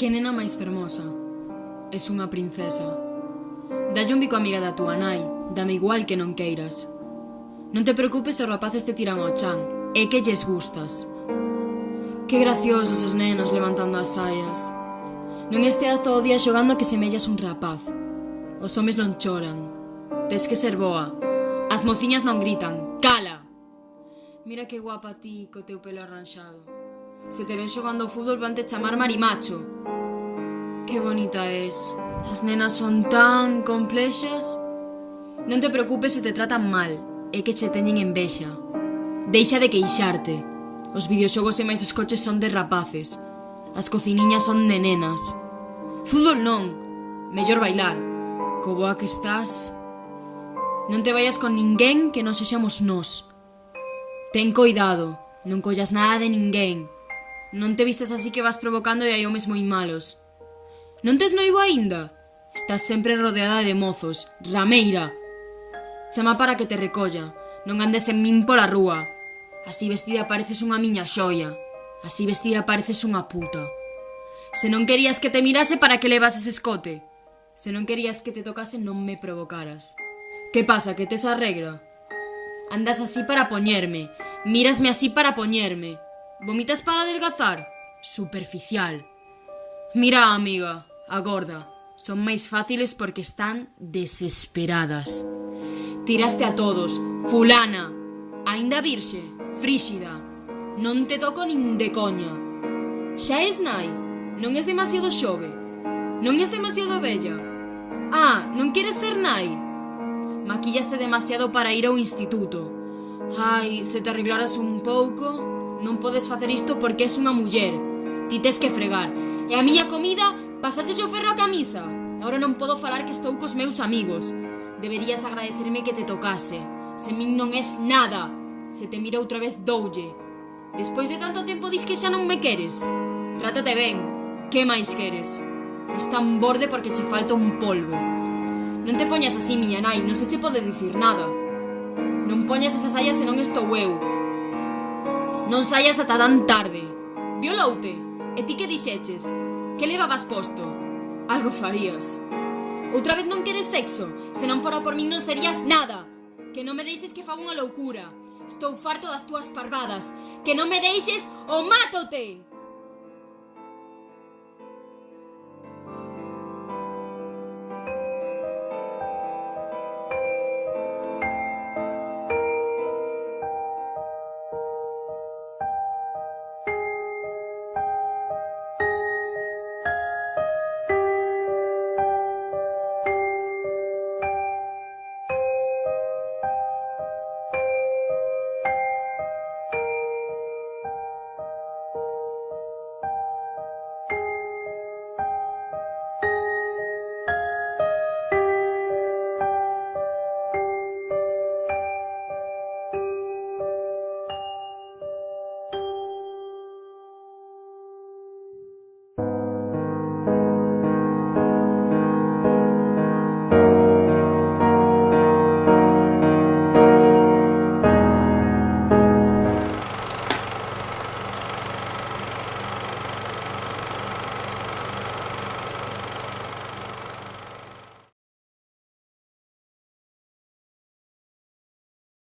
Que nena máis fermosa. Es unha princesa. Dalle un bico a amiga da túa nai. Dame igual que non queiras. Non te preocupes se os rapaces te tiran ao chan. É que lles gustas. Que graciosos os nenos levantando as saias. Non esteas todo o día xogando que semellas un rapaz. Os homes non choran. Tes que ser boa. As mociñas non gritan. Cala! Mira que guapa ti co teu pelo arranxado. Se te ven xogando ao fútbol van te chamar marimacho. Que bonita es. As nenas son tan complexas. Non te preocupes se te tratan mal. É que che teñen envexa. Deixa de queixarte. Os videoxogos e máis os coches son de rapaces. As cociniñas son de nenas. Fútbol non. Mellor bailar. Co boa que estás. Non te vayas con ninguén que non sexamos nós. Ten coidado. Non collas nada de ninguén. Non te vistes así que vas provocando e hai homes moi malos. Non tes noivo aínda? Estás sempre rodeada de mozos. Rameira. Chama para que te recolla. Non andes en min pola rúa. Así vestida pareces unha miña xoia. Así vestida pareces unha puta. Se non querías que te mirase, para que levases escote? Se non querías que te tocase, non me provocaras. Que pasa, que tes a regra? Andas así para poñerme. Mírasme así para poñerme. Vomitas para adelgazar? Superficial. Mira, amiga, a gorda. Son máis fáciles porque están desesperadas. Tiraste a todos. Fulana. Aínda virxe. Fríxida. Non te toco nin de coña. Xa es nai. Non es demasiado xove. Non es demasiado bella. Ah, non queres ser nai? Maquillaste demasiado para ir ao instituto. Ai, se te arreglaras un pouco. Non podes facer isto porque és unha muller. Ti tes que fregar. E a miña comida, pasaches o ferro a camisa. Agora non podo falar que estou cos meus amigos. Deberías agradecerme que te tocase. Se min non es nada. Se te mira outra vez doulle. Despois de tanto tempo dis que xa non me queres. Trátate ben. Que máis queres? Es tan borde porque che falta un polvo. Non te poñas así, miña nai. Non se che pode dicir nada. Non poñas esa saia se non estou eu. Non saias ata tan tarde. Violoute. E ti que dixeches? Que levabas posto? Algo farías. Outra vez non queres sexo? Se non fora por min non serías nada. Que non me deixes que faga unha loucura. Estou farto das túas parvadas. Que non me deixes ou mátote.